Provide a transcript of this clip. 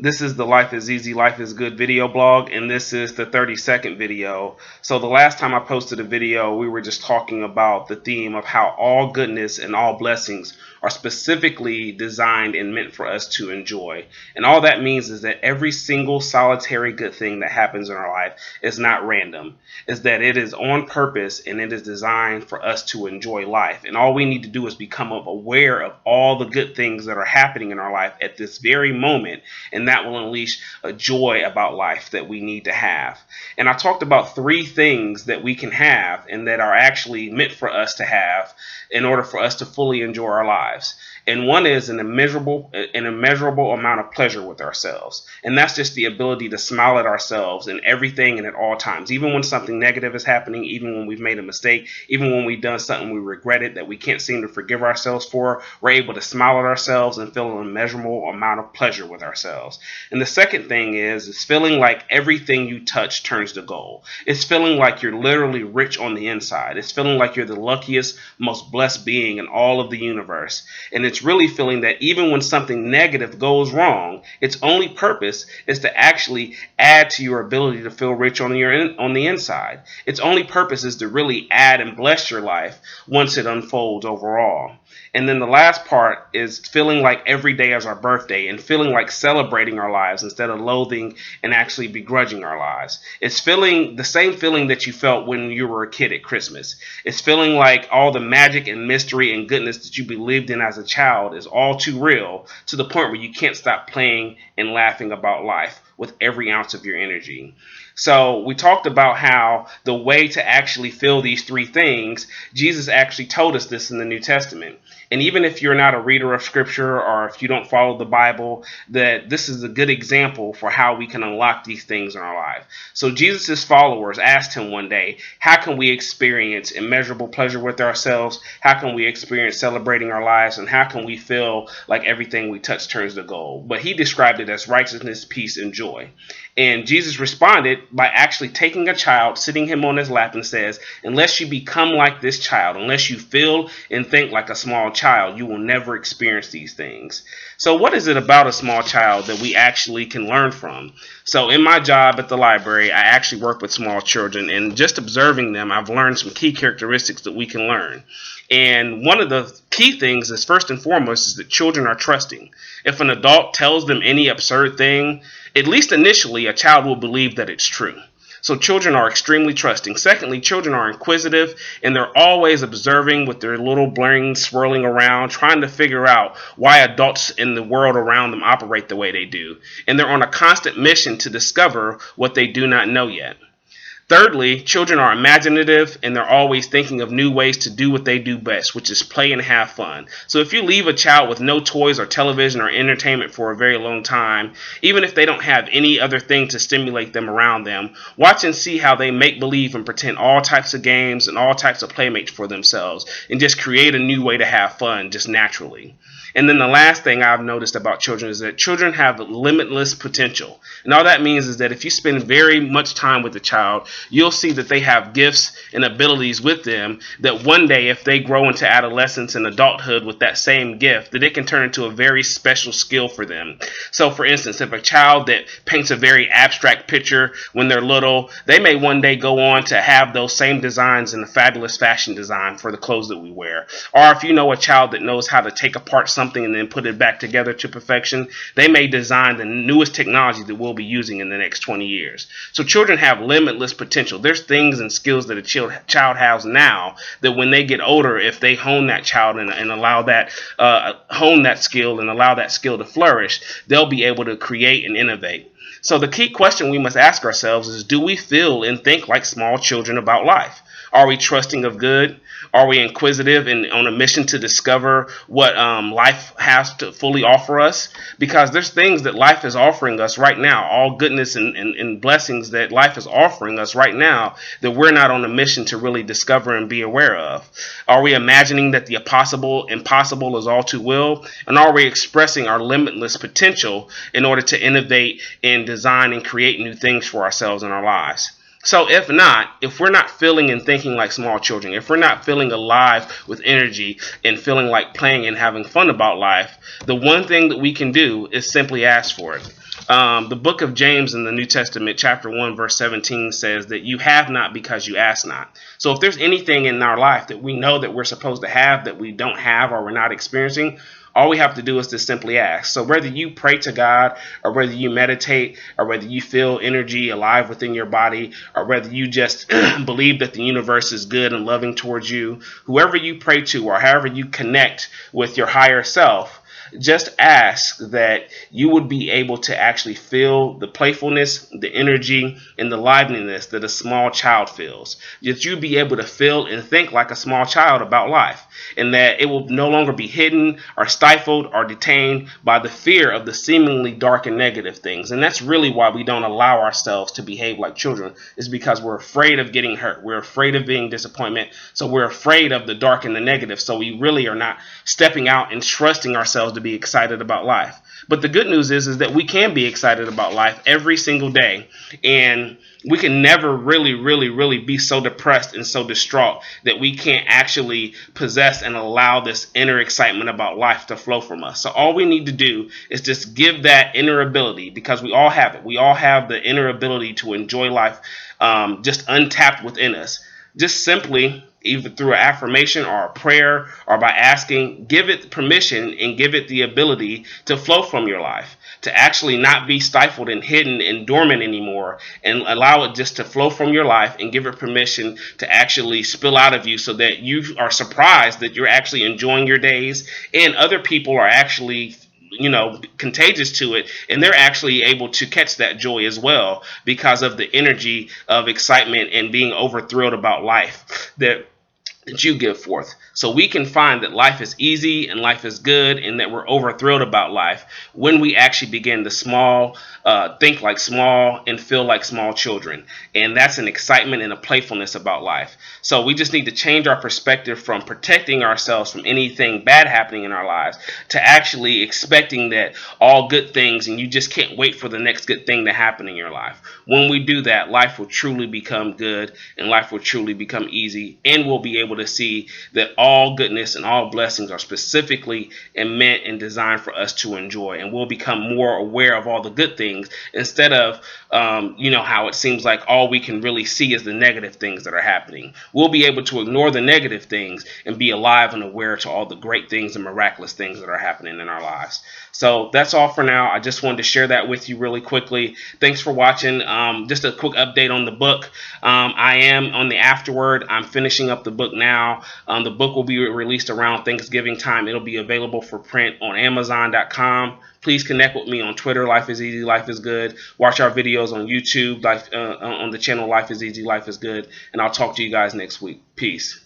This is the Life is Easy, Life is Good video blog, and this is the 30-second video. So, the last time I posted a video, we were just talking about the theme of how all goodness and all blessings are specifically designed and meant for us to enjoy. And all that means is that every single solitary good thing that happens in our life is not random, is that it is on purpose and it is designed for us to enjoy life. And all we need to do is become aware of all the good things that are happening in our life at this very moment, and that will unleash a joy about life that we need to have. And I talked about three things that we can have and that are actually meant for us to have in order for us to fully enjoy our lives. And one is an immeasurable amount of pleasure with ourselves. And that's just the ability to smile at ourselves in everything and at all times. Even when something negative is happening, even when we've made a mistake, even when we've done something we regretted that we can't seem to forgive ourselves for, we're able to smile at ourselves and feel an immeasurable amount of pleasure with ourselves. And the second thing is feeling like everything you touch turns to gold. It's feeling like you're literally rich on the inside. It's feeling like you're the luckiest, most blessed being in all of the universe. And it's really feeling that even when something negative goes wrong, its only purpose is to actually add to your ability to feel rich on the inside. Its only purpose is to really add and bless your life once it unfolds overall. And then the last part is feeling like every day is our birthday and feeling like celebrating our lives instead of loathing and actually begrudging our lives. It's feeling the same feeling that you felt when you were a kid at Christmas. It's feeling like all the magic and mystery and goodness that you believed in as a child is all too real, to the point where you can't stop playing and laughing about life with every ounce of your energy. So we talked about how the way to actually feel these three things, Jesus actually told us this in the New Testament. And even if you're not a reader of scripture or if you don't follow the Bible, that this is a good example for how we can unlock these things in our life. So Jesus' followers asked him one day, how can we experience immeasurable pleasure with ourselves? How can we experience celebrating our lives? And how can we feel like everything we touch turns to gold? But he described it as righteousness, peace, and joy. And Jesus responded by actually taking a child, sitting him on his lap, and says, unless you become like this child, unless you feel and think like a small child, you will never experience these things. So what is it about a small child that we actually can learn from? So in my job at the library, I actually work with small children, and just observing them, I've learned some key characteristics that we can learn. And one of the key things is, first and foremost, is that children are trusting. If an adult tells them any absurd thing, at least initially, a child will believe that it's true. So children are extremely trusting. Secondly, children are inquisitive, and they're always observing with their little brains swirling around, trying to figure out why adults in the world around them operate the way they do. And they're on a constant mission to discover what they do not know yet. Thirdly, children are imaginative, and they're always thinking of new ways to do what they do best, which is play and have fun. So if you leave a child with no toys or television or entertainment for a very long time, even if they don't have any other thing to stimulate them around them, watch and see how they make believe and pretend all types of games and all types of playmates for themselves, and just create a new way to have fun just naturally. And then the last thing I've noticed about children is that children have limitless potential. And all that means is that if you spend very much time with a child, you'll see that they have gifts and abilities with them that one day, if they grow into adolescence and adulthood with that same gift, that it can turn into a very special skill for them. So for instance, if a child that paints a very abstract picture when they're little, they may one day go on to have those same designs in a fabulous fashion design for the clothes that we wear. Or if you know a child that knows how to take apart something and then put it back together to perfection, they may design the newest technology that we'll be using in the next 20 years. So children have limitless potential. There's things and skills that a child has now that when they get older, if they hone that child and allow that hone that skill and allow that skill to flourish, they'll be able to create and innovate. So the key question we must ask ourselves is, do we feel and think like small children about life? Are we trusting of good? Are we inquisitive and on a mission to discover what life has to fully offer us? Because there's things that life is offering us right now, all goodness and blessings that life is offering us right now that we're not on a mission to really discover and be aware of. Are we imagining that the impossible is all too will? And are we expressing our limitless potential in order to innovate and design and create new things for ourselves and our lives? So if we're not feeling and thinking like small children, if we're not feeling alive with energy and feeling like playing and having fun about life, the one thing that we can do is simply ask for it. The book of James in the New Testament, chapter 1, verse 17 says that you have not because you ask not. So if there's anything in our life that we know that we're supposed to have that we don't have or we're not experiencing, all we have to do is to simply ask. So whether you pray to God, or whether you meditate, or whether you feel energy alive within your body, or whether you just believe that the universe is good and loving towards you, whoever you pray to or however you connect with your higher self, just ask that you would be able to actually feel the playfulness, the energy, and the liveliness that a small child feels. That you'd be able to feel and think like a small child about life, and that it will no longer be hidden or stifled or detained by the fear of the seemingly dark and negative things. And that's really why we don't allow ourselves to behave like children, is because we're afraid of getting hurt. We're afraid of being disappointment. So we're afraid of the dark and the negative. So we really are not stepping out and trusting ourselves to be excited about life. But the good news is that we can be excited about life every single day, and we can never really be so depressed and so distraught that we can't actually possess and allow this inner excitement about life to flow from us. So all we need to do is just give that inner ability, because we all have it. We all have the inner ability to enjoy life, just untapped within us. Just simply, either through an affirmation or a prayer or by asking, give it permission and give it the ability to flow from your life, to actually not be stifled and hidden and dormant anymore, and allow it just to flow from your life and give it permission to actually spill out of you, so that you are surprised that you're actually enjoying your days, and other people are actually contagious to it, and they're actually able to catch that joy as well, because of the energy of excitement and being overthrilled about life that you give forth. So we can find that life is easy and life is good, and that we're overthrilled about life when we actually begin to think like small and feel like small children. And that's an excitement and a playfulness about life. So we just need to change our perspective from protecting ourselves from anything bad happening in our lives to actually expecting that all good things, and you just can't wait for the next good thing to happen in your life. When we do that, life will truly become good, and life will truly become easy, and we'll be able to see that all goodness and all blessings are specifically and meant and designed for us to enjoy, and we'll become more aware of all the good things, instead of how it seems like all we can really see is the negative things that are happening. We'll be able to ignore the negative things and be alive and aware to all the great things and miraculous things that are happening in our lives. So that's all for now. I just wanted to share that with you really quickly. Thanks for watching. Just a quick update on the book. I am on the afterword. I'm finishing up the book now. The book will be released around Thanksgiving time. It'll be available for print on Amazon.com. Please connect with me on Twitter, Life is Easy, Life is Good. Watch our videos on YouTube, on the channel Life is Easy, Life is Good. And I'll talk to you guys next week. Peace.